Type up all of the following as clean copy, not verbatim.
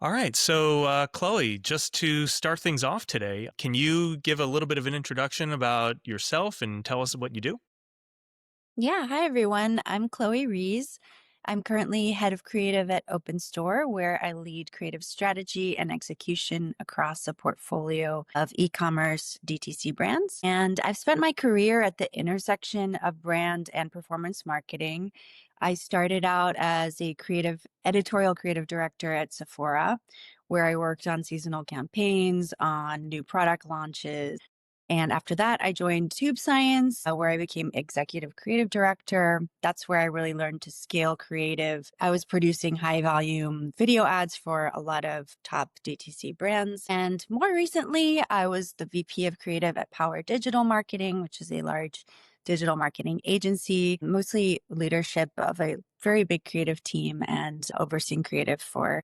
All right. So, Chloe, just to start things off today, can you give a little bit of an introduction about yourself and tell us what you do? Yeah, hi everyone. I'm Chloe Rhys. I'm currently head of creative at Open Store, where I lead creative strategy and execution across a portfolio of e-commerce DTC brands. And I've spent my career at the intersection of brand and performance marketing. I started out as a editorial creative director at Sephora, where I worked on seasonal campaigns, on new product launches, and after that, I joined Tube Science, where I became executive creative director. That's where I really learned to scale creative. I was producing high volume video ads for a lot of top DTC brands. And more recently, I was the VP of creative at Power Digital Marketing, which is a large digital marketing agency, mostly leadership of a very big creative team and overseeing creative for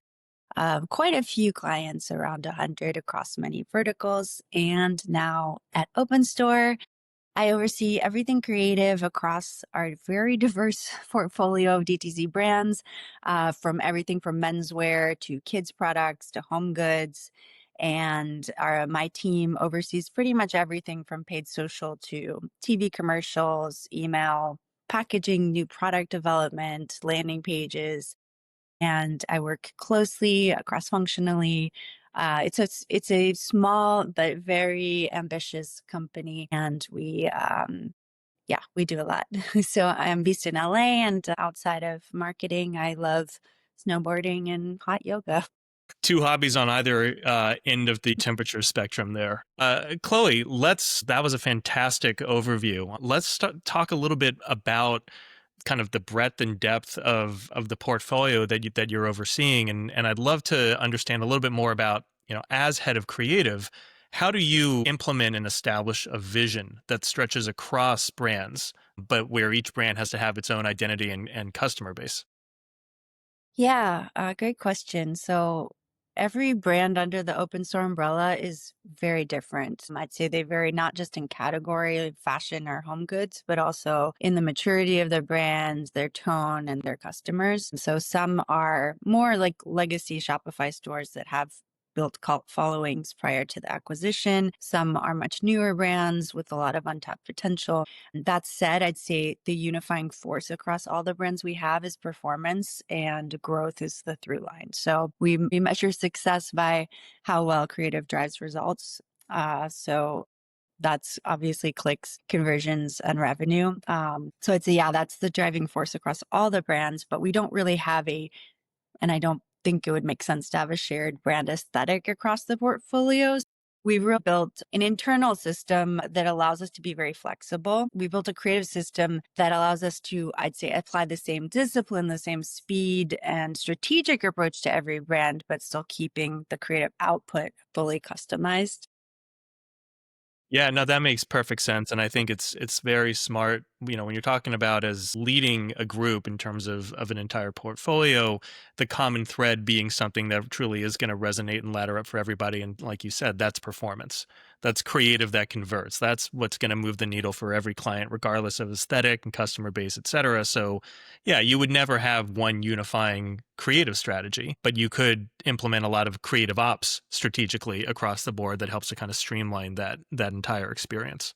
quite a few clients, around 100 across many verticals. And now at Open Store, I oversee everything creative across our very diverse portfolio of DTC brands, from everything from menswear to kids products to home goods. And my team oversees pretty much everything from paid social to TV commercials, email, packaging, new product development, landing pages, and I work closely cross-functionally. It's a small but very ambitious company, and we do a lot. So I'm based in LA, and outside of marketing, I love snowboarding and hot yoga. Two hobbies on either end of the temperature spectrum there. Chloe, that was a fantastic overview. Talk a little bit about kind of the breadth and depth of the portfolio that you're overseeing, and I'd love to understand a little bit more about, as head of creative, how do you implement and establish a vision that stretches across brands, but where each brand has to have its own identity and customer base? Yeah, great question. So every brand under the open store umbrella is very different. I'd say they vary not just in category, like fashion or home goods, but also in the maturity of their brands, their tone, and their customers. So some are more like legacy Shopify stores that have built cult followings prior to the acquisition. Some are much newer brands with a lot of untapped potential. That said, I'd say the unifying force across all the brands we have is performance, and growth is the through line. So we measure success by how well creative drives results. So that's obviously clicks, conversions, and revenue. So I'd say, yeah, that's the driving force across all the brands, but we don't really have and I don't think it would make sense to have a shared brand aesthetic across the portfolios. We've really built an internal system that allows us to be very flexible. We built a creative system that allows us to, I'd say, apply the same discipline, the same speed and strategic approach to every brand, but still keeping the creative output fully customized. Yeah, no, that makes perfect sense, and I think it's very smart. When you're talking about as leading a group in terms of an entire portfolio, the common thread being something that truly is going to resonate and ladder up for everybody. And like you said, that's performance. That's creative that converts. That's what's going to move the needle for every client, regardless of aesthetic and customer base, et cetera. So, yeah, you would never have one unifying creative strategy, but you could implement a lot of creative ops strategically across the board that helps to kind of streamline that entire experience.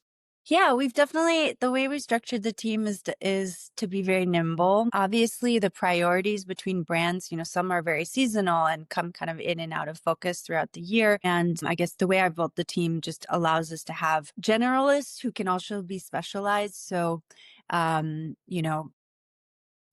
Yeah, we've definitely the way we structured the team is to be very nimble. Obviously, the priorities between brands, some are very seasonal and come kind of in and out of focus throughout the year. And I guess the way I built the team just allows us to have generalists who can also be specialized. So, um, you know,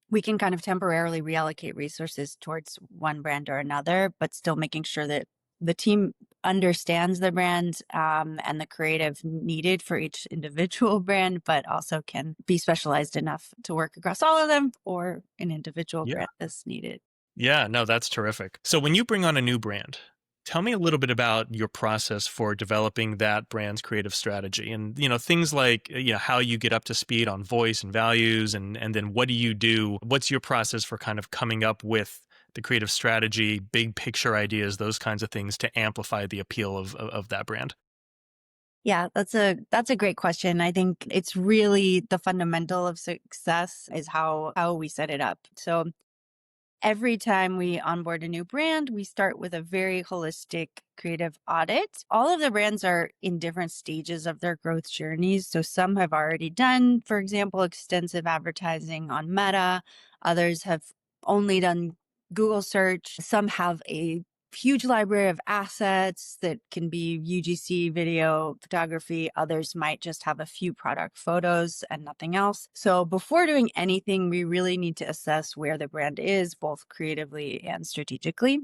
we can kind of temporarily reallocate resources towards one brand or another, but still making sure that the team understands the brand, and the creative needed for each individual brand, but also can be specialized enough to work across all of them or an individual Yeah. brand as needed. Yeah, no, that's terrific. So when you bring on a new brand, tell me a little bit about your process for developing that brand's creative strategy and things like how you get up to speed on voice and values and then what do you do? What's your process for kind of coming up with the creative strategy, big picture ideas, those kinds of things to amplify the appeal of that brand? Yeah, that's a great question. I think it's really the fundamental of success is how we set it up. So Every time we onboard a new brand, we start with a very holistic creative audit. All of the brands are in different stages of their growth journeys. So some have already done, for example, extensive advertising on Meta. Others have only done Google search. Some have a huge library of assets that can be UGC, video, photography. Others might just have a few product photos and nothing else. So before doing anything, we really need to assess where the brand is, both creatively and strategically.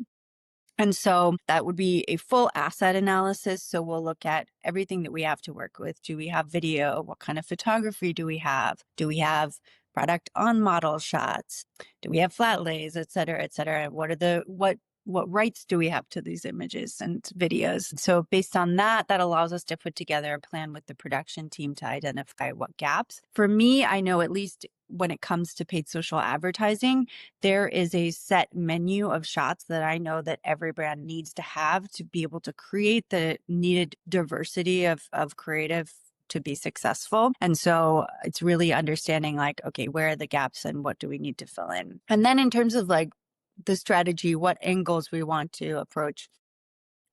And so that would be a full asset analysis. So we'll look at everything that we have to work with. Do we have video? What kind of photography do we have? Do we have product on model shots? Do we have flat lays, et cetera, et cetera? What rights do we have to these images and videos? So based on that, that allows us to put together a plan with the production team to identify what gaps. For me, I know at least when it comes to paid social advertising, there is a set menu of shots that I know that every brand needs to have to be able to create the needed diversity of creative to be successful. And so it's really understanding like, okay, where are the gaps and what do we need to fill in? And then in terms of like the strategy, what angles we want to approach,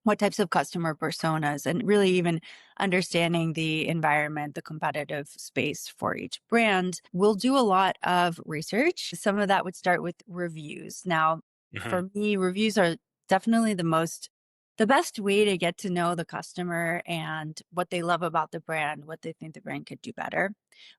what types of customer personas, and really even understanding the environment, the competitive space for each brand. We'll do a lot of research. Some of that would start with reviews. Now, Mhm. for me, reviews are definitely the best way to get to know the customer and what they love about the brand, what they think the brand could do better.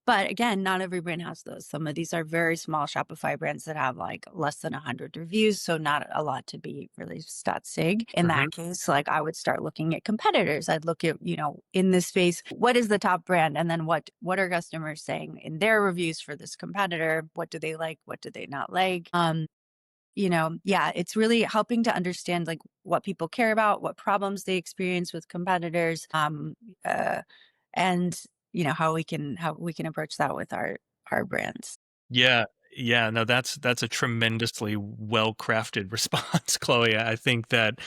But again, not every brand has those. Some of these are very small Shopify brands that have like less than 100 reviews, so not a lot to be really stat sig. In Mhm. that case, like I would start looking at competitors. I'd look at, in this space, what is the top brand, and then what are customers saying in their reviews for this competitor? What do they like? What do they not like? Yeah, it's really helping to understand like what people care about, what problems they experience with competitors, uh, and how we can approach that with our brands. Yeah, yeah, no, that's a tremendously well-crafted response, Chloe. I think that,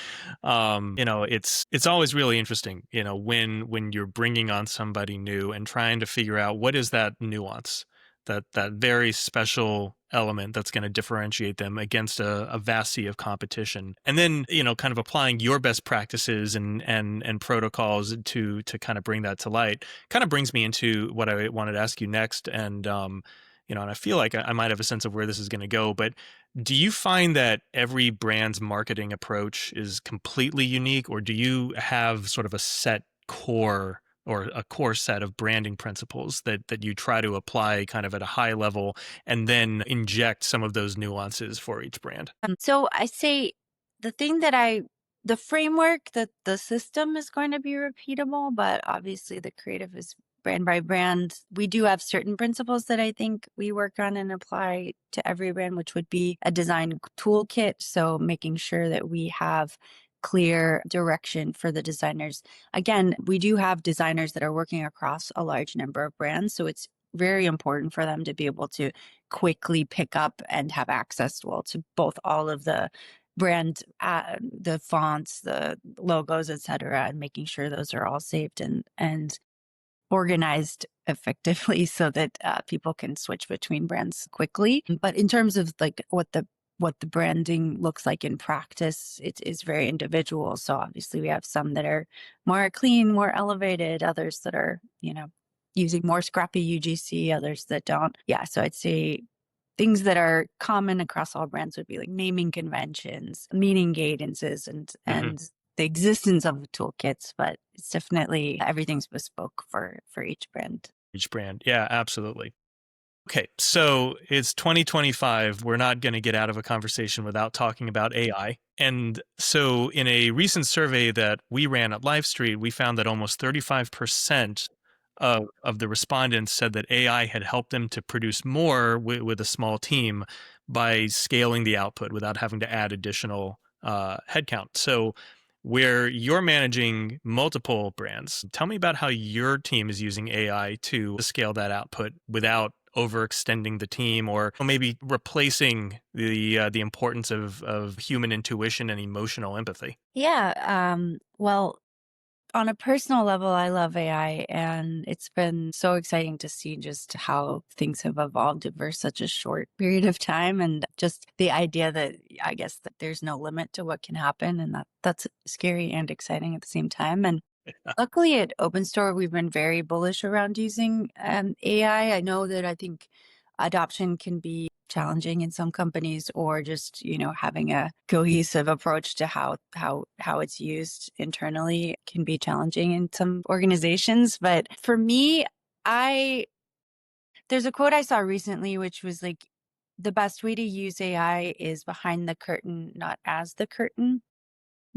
it's always really interesting, when you're bringing on somebody new and trying to figure out what is that nuance, that very special element that's going to differentiate them against a vast sea of competition, and then kind of applying your best practices and protocols to kind of bring that to light. Kind of brings me into what I wanted to ask you next, and I feel like I might have a sense of where this is going to go, but do you find that every brand's marketing approach is completely unique, or do you have sort of a set core or a core set of branding principles that you try to apply kind of at a high level and then inject some of those nuances for each brand? So I say the thing that the framework, that the system is going to be repeatable, but obviously the creative is brand by brand. We do have certain principles that I think we work on and apply to every brand, which would be a design toolkit. So making sure that we have clear direction for the designers. Again, we do have designers that are working across a large number of brands. So it's very important for them to be able to quickly pick up and have access, well, to both all of the brand, the fonts, the logos, et cetera, and making sure those are all saved and organized effectively so that people can switch between brands quickly. But in terms of like what the branding looks like in practice, it is very individual. So obviously we have some that are more clean, more elevated, others that are, using more scrappy UGC, others that don't. Yeah. So I'd say things that are common across all brands would be like naming conventions, meaning cadences, and Mhm. and the existence of toolkits, but it's definitely everything's bespoke for each brand. Each brand. Yeah, absolutely. Okay, so it's 2025. We're not going to get out of a conversation without talking about AI. And so, in a recent survey that we ran at Live Street, we found that almost 35% of the respondents said that AI had helped them to produce more with a small team by scaling the output without having to add additional headcount. So, where you're managing multiple brands, tell me about how your team is using AI to scale that output without overextending the team or maybe replacing the importance of human intuition and emotional empathy. Yeah. Well, On a personal level, I love AI, and it's been so exciting to see just how things have evolved over such a short period of time, and just the idea that I guess that there's no limit to what can happen, and that's scary and exciting at the same time. And luckily at Open Store, we've been very bullish around using AI. I know that I think adoption can be challenging in some companies, or just, having a cohesive approach to how it's used internally can be challenging in some organizations. But for me, I there's a quote I saw recently which was like, the best way to use AI is behind the curtain, not as the curtain.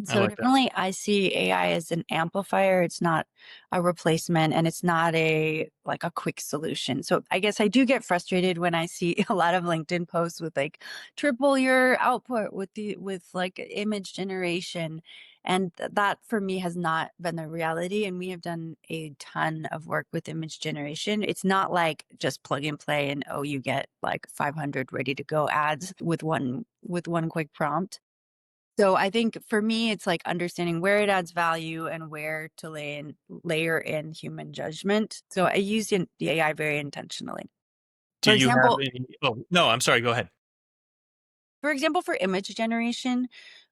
I So like that. definitely I see AI as an amplifier. It's not a replacement, and it's not a quick solution. So I guess I do get frustrated when I see a lot of LinkedIn posts with like triple your output with like image generation. And that for me has not been the reality. And we have done a ton of work with image generation. It's not like just plug and play and oh, you get like 500 ready to go ads with one quick prompt. So I think for me, it's like understanding where it adds value and where to layer in human judgment. So I use the AI very intentionally. Do For you have example, any Oh, no, I'm sorry, go ahead. for image generation,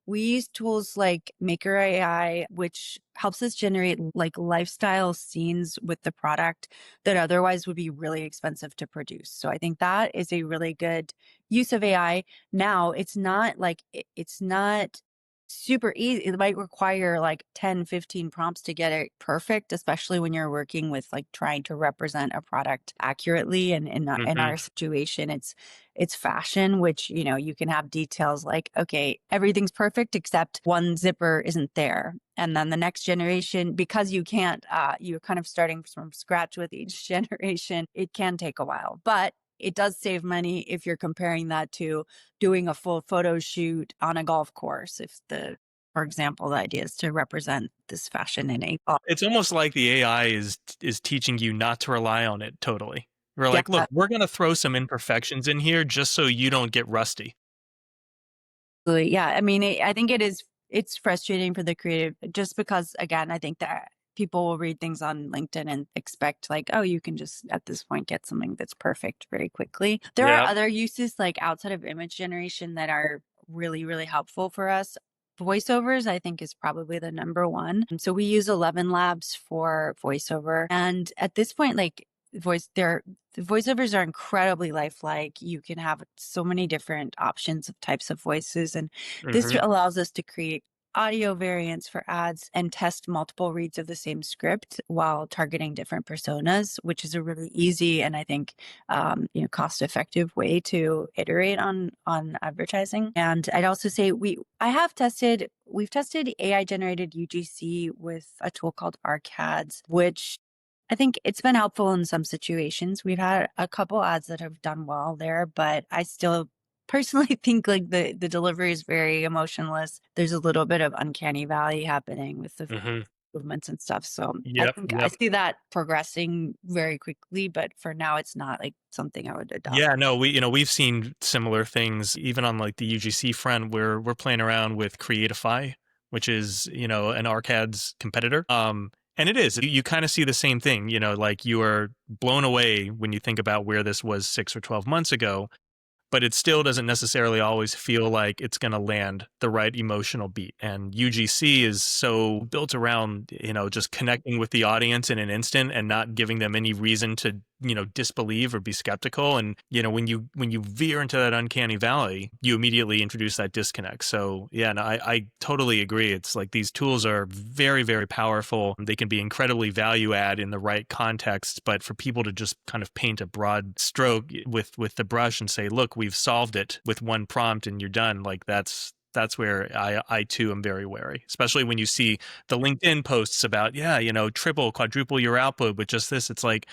we use tools like Maker AI, which helps us generate like lifestyle scenes with the product that otherwise would be really expensive to produce. So I think that is a really good use of AI. Now, it's not super easy. It might require like 10, 15 prompts to get it perfect, especially when you're working with like trying to represent a product accurately. And in Mhm. our situation, it's fashion, which, you can have details like, okay, everything's perfect except one zipper isn't there. And then the next generation, because you're kind of starting from scratch with each generation, it can take a while. But it does save money if you're comparing that to doing a full photo shoot on a golf course. For example, the idea is to represent this fashion in a golf. It's almost like the AI is teaching you not to rely on it totally. We're Yeah, like, "Look, we're gonna throw some imperfections in here just so you don't get rusty." absolutely. Yeah. I mean, I think it's frustrating for the creative just because, again, I think that people will read things on LinkedIn and expect, like, oh, you can just at this point get something that's perfect very quickly. There are Yep. other uses like outside of image generation that are really, really helpful for us. Voiceovers, I think, is probably the number one. And so we use 11 Labs for voiceover. And at this point, like, voice there the voiceovers are incredibly lifelike. You can have so many different options of types of voices, and this Mhm. allows us to create audio variants for ads and test multiple reads of the same script while targeting different personas, which is a really easy and I think cost-effective way to iterate on advertising. And I'd also say we've tested AI generated UGC with a tool called ArcAds, which I think it's been helpful in some situations. We've had a couple ads that have done well there, but I still personally think like the delivery is very emotionless. There's a little bit of uncanny valley happening with the Mhm. movements and stuff. So I Yep, think I yep. see that progressing very quickly, but for now it's not like something I would adopt. Yeah, no, we've seen similar things even on, like, the UGC front where we're playing around with Creatify, which is, an Arcad's competitor. And it is. You kinda see the same thing, like, you are blown away when you think about where this was 6 or 12 months ago, but it still doesn't necessarily always feel like it's gonna land the right emotional beat, and UGC is so built around, just connecting with the audience in an instant and not giving them any reason to, disbelieve or be skeptical, and, when you veer into that uncanny valley, you immediately introduce that disconnect, so, yeah, no, I totally agree, it's like these tools are very, very powerful, they can be incredibly value add in the right context, but for people to just kind of paint a broad stroke with the brush and say, "Look, we've solved it with one prompt and you're done." Like that's where I too am very wary, especially when you see the LinkedIn posts about, yeah, triple, quadruple your output with just this. It's like,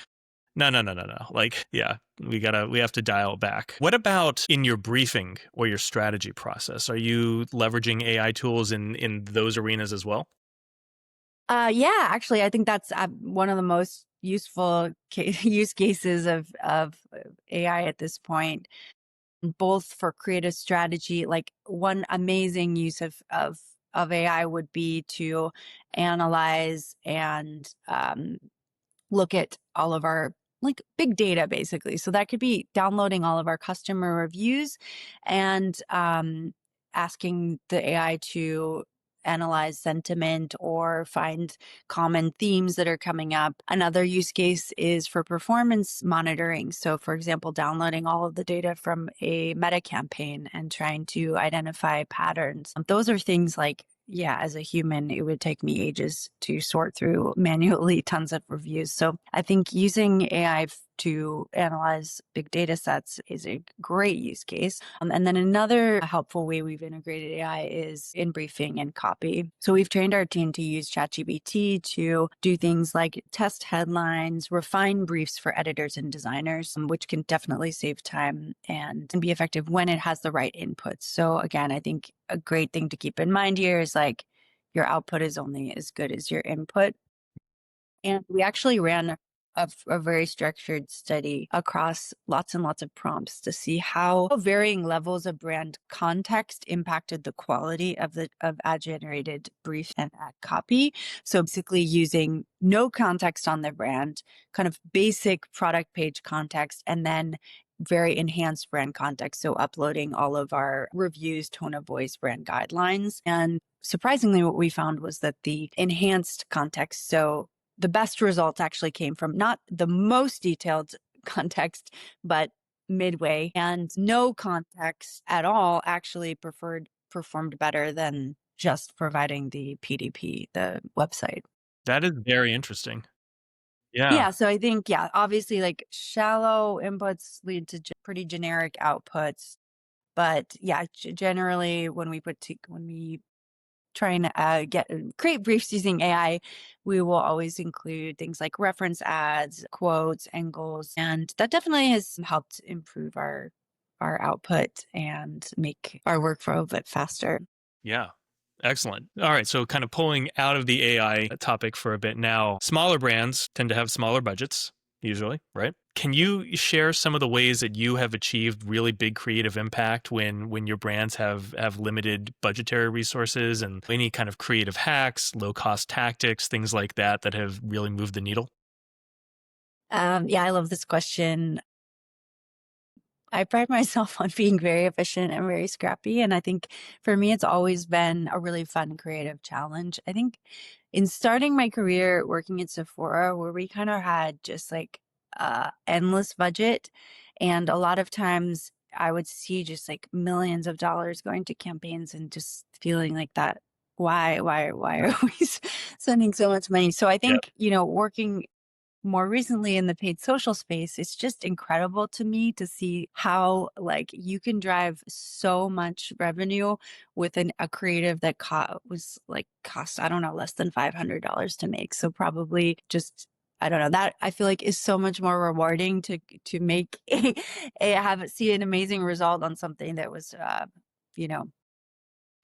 no, no, no, no, no. Like, yeah, we have to dial it back. What about in your briefing or your strategy process? Are you leveraging AI tools in those arenas as well? Yeah, actually, I think that's one of the most useful use cases of AI at this point, both for creative strategy. Like one amazing use of of AI would be to analyze and look at all of our like big data basically. So that could be downloading all of our customer reviews and asking the AI to analyze sentiment or find common themes that are coming up. Another use case is for performance monitoring. So, for example, downloading all of the data from a meta campaign and trying to identify patterns. Those are things like yeah, as a human, it would take me ages to sort through manually tons of reviews. So I think using AI to analyze big data sets is a great use case. And then another helpful way we've integrated AI is in briefing and copy. So we've trained our team to use ChatGPT to do things like test headlines, refine briefs for editors and designers, which can definitely save time and be effective when it has the right inputs. So again, I think a great thing to keep in mind here is like your output is only as good as your input. And we actually ran a very structured study across lots and lots of prompts to see how varying levels of brand context impacted the quality of the ad generated brief and ad copy. So basically using no context on the brand, kind of basic product page context, and then very enhanced brand context. So uploading all of our reviews, tone of voice, brand guidelines. And surprisingly, what we found was that the enhanced context, so the best results actually came from not the most detailed context, but midway, and no context at all actually performed better than just providing the PDP, the website. That is very interesting. Yeah. Yeah, so I think, yeah, obviously like shallow inputs lead to pretty generic outputs. But yeah, generally when we try and create briefs using AI, we will always include things like reference ads, quotes, angles, and that definitely has helped improve our output and make our workflow a bit faster. Yeah. Excellent. All right. So, kind of pulling out of the AI topic for a bit now, smaller brands tend to have smaller budgets, usually, right? Can you share some of the ways that you have achieved really big creative impact when your brands have limited budgetary resources, and any kind of creative hacks, low cost tactics, things like that that have really moved the needle? Yeah, I love this question. I pride myself on being very efficient and very scrappy. And I think for me, it's always been a really fun creative challenge. I think in starting my career working at Sephora, where we kind of had just like endless budget, and a lot of times I would see just like millions of dollars going to campaigns and just feeling like that. Why are we spending so much money? So I Yeah. think, you know, working more recently in the paid social space, it's just incredible to me to see how like you can drive so much revenue with a creative that cost, I don't know, less than $500 to make. So probably just I don't know that I feel like is so much more rewarding to make see an amazing result on something that was you know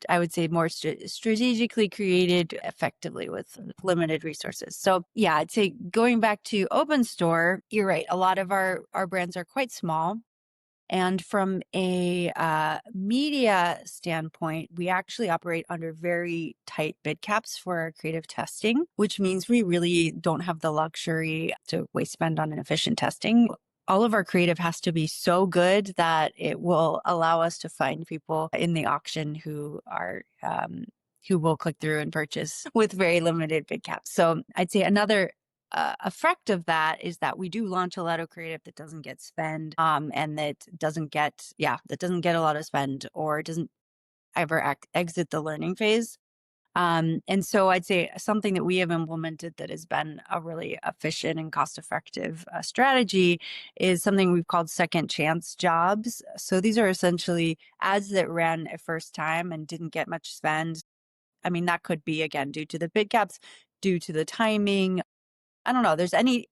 I would say more strategically created effectively with limited resources. So yeah, I'd say going back to open store, you're right. A lot of our brands are quite small. And from a media standpoint, we actually operate under very tight bid caps for our creative testing, which means we really don't have the luxury to waste spend on inefficient testing. All of our creative has to be so good that it will allow us to find people in the auction who will click through and purchase with very limited bid caps. So I'd say another effect of that is that we do launch a lot of creative that doesn't get spend and that doesn't get a lot of spend or doesn't ever exit the learning phase. And so I'd say something that we have implemented that has been a really efficient and cost effective strategy is something we've called second chance jobs. So these are essentially ads that ran a first time and didn't get much spend. I mean, that could be again due to the bid caps, due to the timing. I don't know. There's any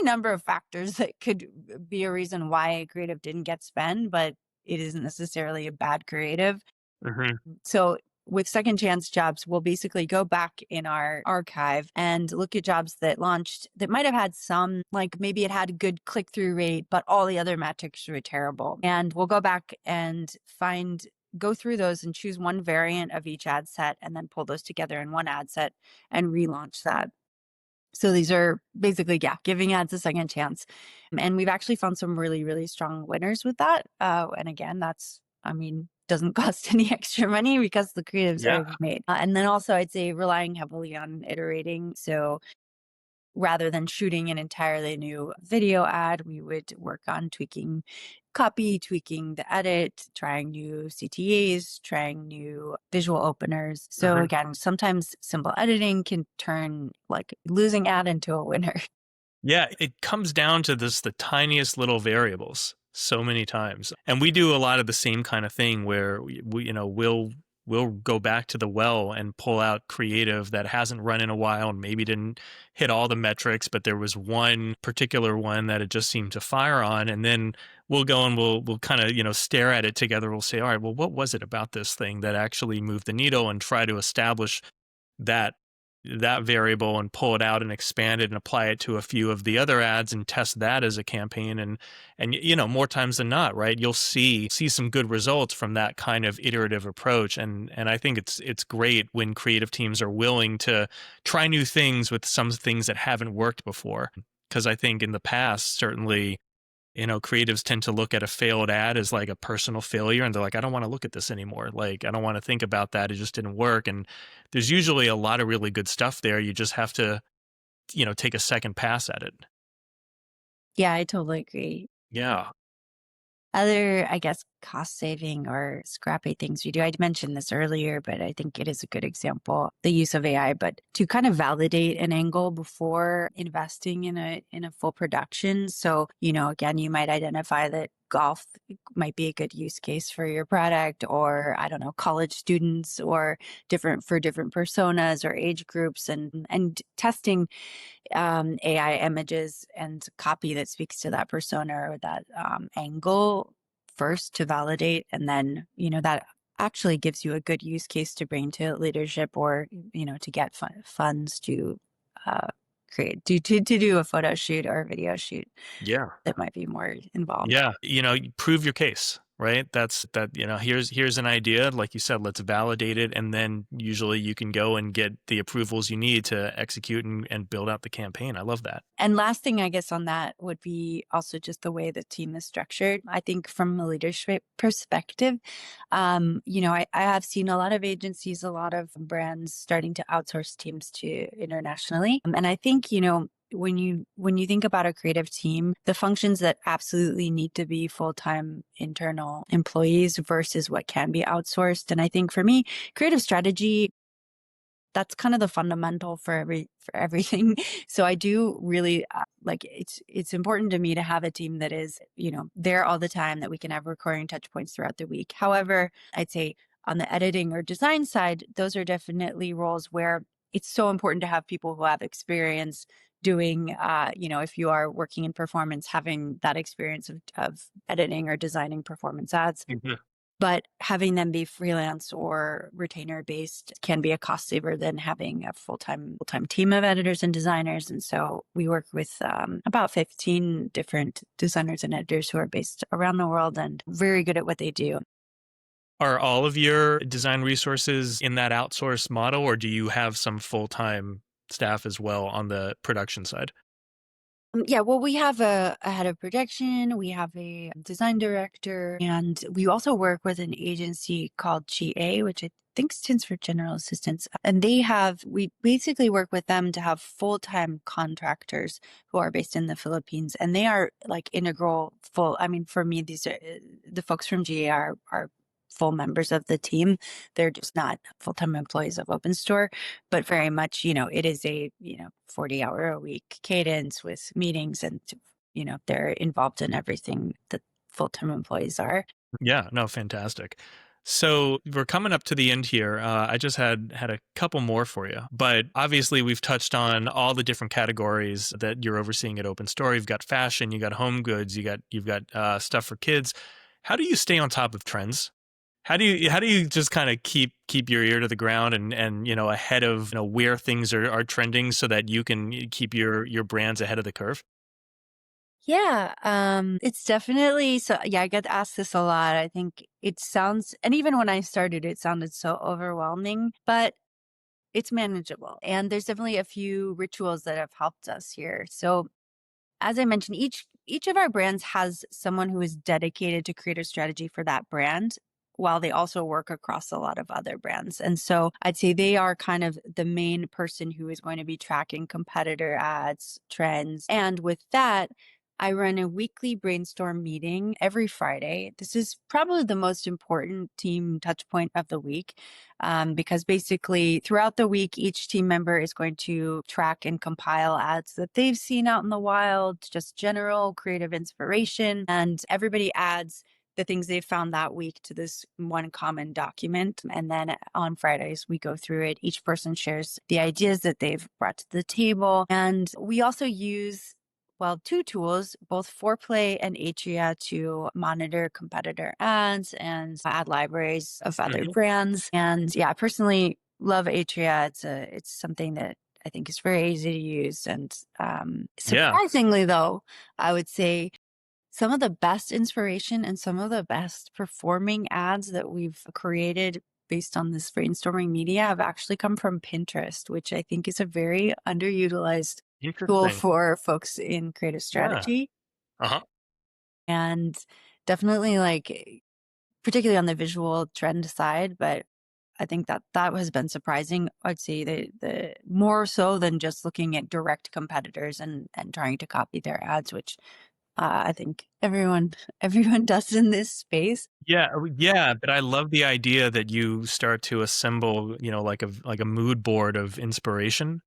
number of factors that could be a reason why a creative didn't get spent, but it isn't necessarily a bad creative. Hmm. So with second chance jobs, we'll basically go back in our archive and look at jobs that launched that might have had some, like maybe it had a good click through rate, but all the other metrics were terrible. And we'll go back and find go through those and choose one variant of each ad set and then pull those together in one ad set and relaunch that. So these are basically, yeah, giving ads a second chance. And we've actually found some really, really strong winners with that. And again, that's, I mean, doesn't cost any extra money because the creative's Yeah. already made. And then also, I'd say relying heavily on iterating. So rather than shooting an entirely new video ad, we would work on tweaking copy, tweaking the edit, trying new CTAs, trying new visual openers. So Mhm. again, sometimes simple editing can turn like losing ad into a winner. Yeah, it comes down to this the tiniest little variables so many times. And we do a lot of the same kind of thing where we'll go back to the well and pull out creative that hasn't run in a while and maybe didn't hit all the metrics, but there was one particular one that it just seemed to fire on. And then we'll go and we'll kind of, stare at it together. We'll say, all right, well, what was it about this thing that actually moved the needle, and try to establish that variable and pull it out and expand it and apply it to a few of the other ads and test that as a campaign. And more times than not, right, you'll see some good results from that kind of iterative approach. And I think it's great when creative teams are willing to try new things with some things that haven't worked before, because I think in the past, certainly, creatives tend to look at a failed ad as like a personal failure, and they're like, I don't want to look at this anymore. Like, I don't want to think about that. It just didn't work. And there's usually a lot of really good stuff there. You just have to, take a second pass at it. Yeah, I totally agree. Yeah. Other, I guess, cost saving or scrappy things we do. I mentioned this earlier, but I think it is a good example, the use of AI, but to kind of validate an angle before investing in a full production. So, again, you might identify that golf might be a good use case for your product, or I don't know, college students, or different personas or age groups, and testing AI images and copy that speaks to that persona or that angle first to validate. And then, that actually gives you a good use case to bring to leadership, or, to get funds to uh, to do a photo shoot or a video shoot Yeah. that might be more involved. Yeah. You prove your case, right? That's that, here's an idea. Like you said, let's validate it. And then usually you can go and get the approvals you need to execute and build out the campaign. I love that. And last thing, I guess, on that would be also just the way the team is structured. I think from a leadership perspective, I have seen a lot of agencies, a lot of brands starting to outsource teams to internationally. And I think, when you think about a creative team, the functions that absolutely need to be full-time internal employees versus what can be outsourced. And I think for me, creative strategy, that's kind of the fundamental for everything. So I do really like, it's important to me to have a team that is, there all the time, that we can have recurring touch points throughout the week. However, I'd say on the editing or design side, those are definitely roles where it's so important to have people who have experience doing, if you are working in performance, having that experience of editing or designing performance ads. Mhm. But having them be freelance or retainer based can be a cost saver than having a full-time team of editors and designers. And so we work with about 15 different designers and editors who are based around the world and very good at what they do. Are all of your design resources in that outsource model, or do you have some full-time staff as well on the production side? Yeah, well, we have a head of production, we have a design director, and we also work with an agency called GA, which I think stands for General Assistance. And we basically work with them to have full-time contractors who are based in the Philippines. And they are like integral, I mean, for me, these are the folks from GA are full members of the team. They're just not full-time employees of Open Store, but very much, it is a, 40-hour a week cadence with meetings, and, they're involved in everything that full-time employees are. Yeah, no, fantastic. So we're coming up to the end here. I just had a couple more for you, but obviously we've touched on all the different categories that you're overseeing at Open Store. You've got fashion, you got home goods, you've got stuff for kids. How do you stay on top of trends? How do you just kind of keep your ear to the ground and ahead of where things are trending, so that you can keep your brands ahead of the curve? Yeah, it's definitely so yeah, I get asked this a lot. I think it sounds and even when I started, it sounded so overwhelming, but it's manageable. And there's definitely a few rituals that have helped us here. So as I mentioned, each of our brands has someone who is dedicated to creative strategy for that brand while they also work across a lot of other brands. And so I'd say they are kind of the main person who is going to be tracking competitor ads, trends. And with that, I run a weekly brainstorm meeting every Friday. This is probably the most important team touch point of the week because basically throughout the week, each team member is going to track and compile ads that they've seen out in the wild, just general creative inspiration, and everybody adds the things they've found that week to this one common document. And then on Fridays, we go through it. Each person shares the ideas that they've brought to the table. And we also use two tools, both Foreplay and Atria, to monitor competitor ads and ad libraries of other Hmm. brands. And yeah, I personally love Atria. It's something that I think is very easy to use. And Yeah, surprisingly, though, I would say some of the best inspiration and some of the best performing ads that we've created based on this brainstorming media have actually come from Pinterest, which I think is a very underutilized tool interesting. for folks in creative Yeah. strategy. Uh-huh. And definitely particularly on the visual trend side, but I think that that has been surprising. I'd say the more so than just looking at direct competitors and trying to copy their ads, which I think everyone everyone does in this space. Yeah, yeah, but I love the idea that you start to assemble, like a mood board of inspiration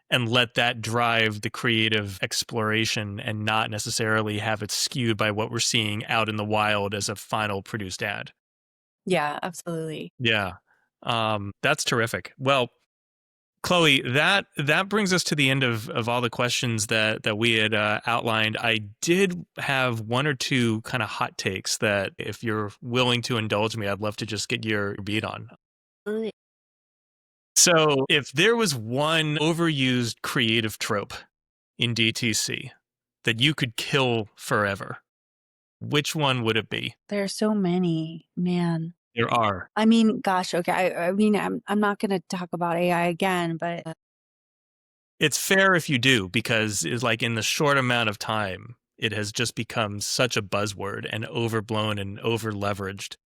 and let that drive the creative exploration and not necessarily have it skewed by what we're seeing out in the wild as a final produced ad. Yeah, absolutely. Yeah. That's terrific. Well, Chloe, that brings us to the end of all the questions that we had outlined. I did have one or two kind of hot takes that, if you're willing to indulge me, I'd love to just get your beat on. Absolutely. So, if there was one overused creative trope in DTC that you could kill forever, which one would it be? There are so many, man. There are. I mean, gosh, okay. I mean, I'm not going to talk about AI again, but It's fair if you do, because it's like in the short amount of time, it has just become such a buzzword and overblown and over leveraged.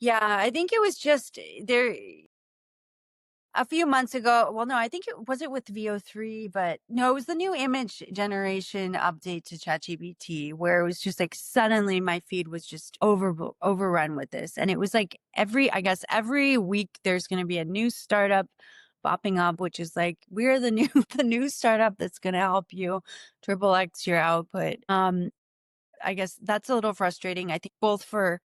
yeah, I think it was just there a few months ago. Well, no, I think it with VO3, but no, it was the new image generation update to ChatGPT where it was just like suddenly my feed was just overrun with this. And it was like I guess every week there's going to be a new startup popping up, which is like, we're the new, the new startup that's going to help you triple X your output. I guess that's a little frustrating. I think both for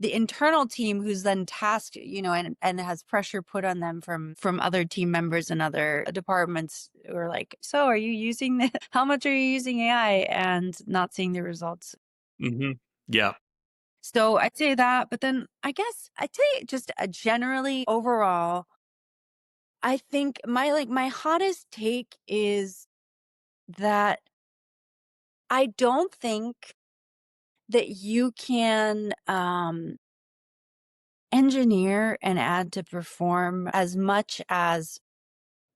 the internal team who's then tasked, and has pressure put on them from other team members and other departments who are like, so are you using the how much are you using AI and not seeing the results? Mhm. Yeah. So I'd say that, but then I guess I'd say just generally overall, I think my hottest take is that I don't think that you can engineer an ad to perform as much as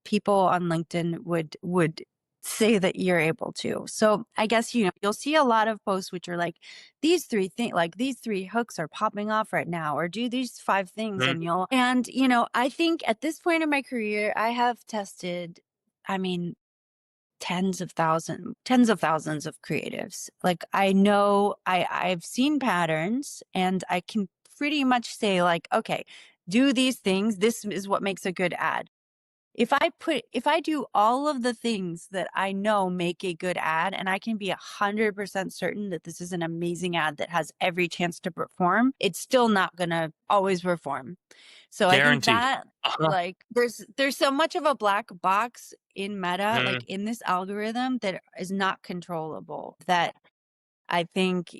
people on LinkedIn would say that you're able to. So I guess you'll see a lot of posts which are like these three hooks are popping off right now or do these five things Mhm. I think at this point in my career I have tested I mean tens of thousands of creatives. Like I know I've seen patterns and I can pretty much say like, okay, do these things. This is what makes a good ad. If I do all of the things that I know make a good ad and I can be 100% certain that this is an amazing ad that has every chance to perform, it's still not going to always perform. So I think Guaranteed. that Uh-huh. there's so much of a black box in Meta, like Mhm. in this algorithm that is not controllable. That I think,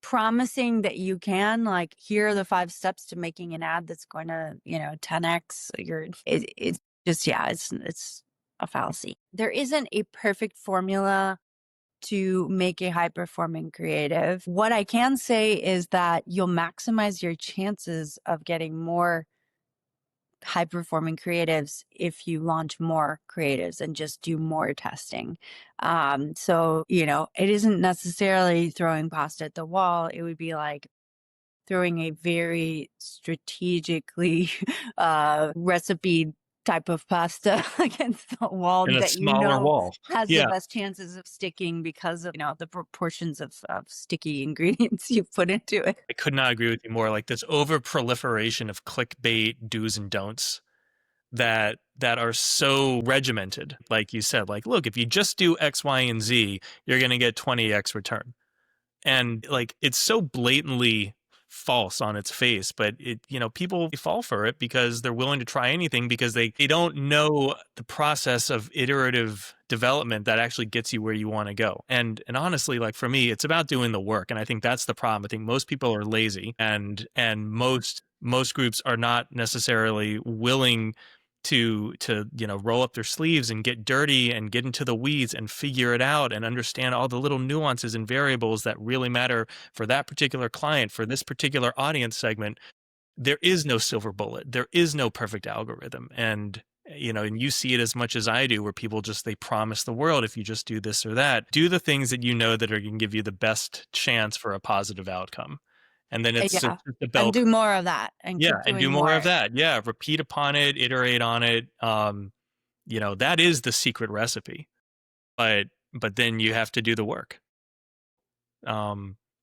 promising that you can like here are the five steps to making an ad that's going to, 10x it's just yeah, it's a fallacy. There isn't a perfect formula to make a high performing creative. What I can say is that you'll maximize your chances of getting more high performing creatives if you launch more creatives and just do more testing. So, it isn't necessarily throwing pasta at the wall. It would be like throwing a very strategically recipe type of pasta against the wall In a that smaller wall. has the Yeah. best chances of sticking because of the proportions of sticky ingredients you put into it. I could not agree with you more. Like this over proliferation of clickbait do's and don'ts that are so regimented. Like you said, like, look, if you just do X, Y, and Z, you're gonna get 20x return. And like it's so blatantly false on its face, but people fall for it because they're willing to try anything because they don't know the process of iterative development that actually gets you where you want to go. And honestly, like for me, it's about doing the work. And I think that's the problem. I think most people are lazy, and most groups are not necessarily willing to roll up their sleeves and get dirty and get into the weeds and figure it out and understand all the little nuances and variables that really matter for that particular client, for this particular audience segment. There is no silver bullet. There is no perfect algorithm. And you see it as much as I do, where people just, they promise the world, if you just do this or that, do the things that you know that are going to give you the best chance for a positive outcome. And then it's Yeah. just a And bell. do more of that and Yeah, keep and do doing more of more. that. Yeah, repeat upon it, iterate on it. That is the secret recipe. But then you have to do the work.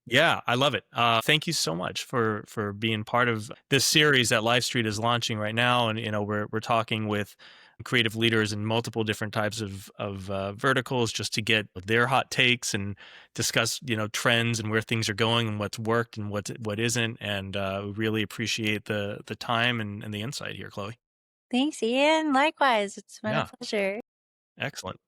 Yeah, I love it. Thank you so much for being part of this series that Live Street is launching right now, and we're talking with creative leaders in multiple different types of verticals just to get their hot takes and discuss trends and where things are going and what's worked and what isn't. And we really appreciate the time and the insight here, Chloe. Thanks, Ian. Likewise, it's been a Yeah, pleasure. excellent.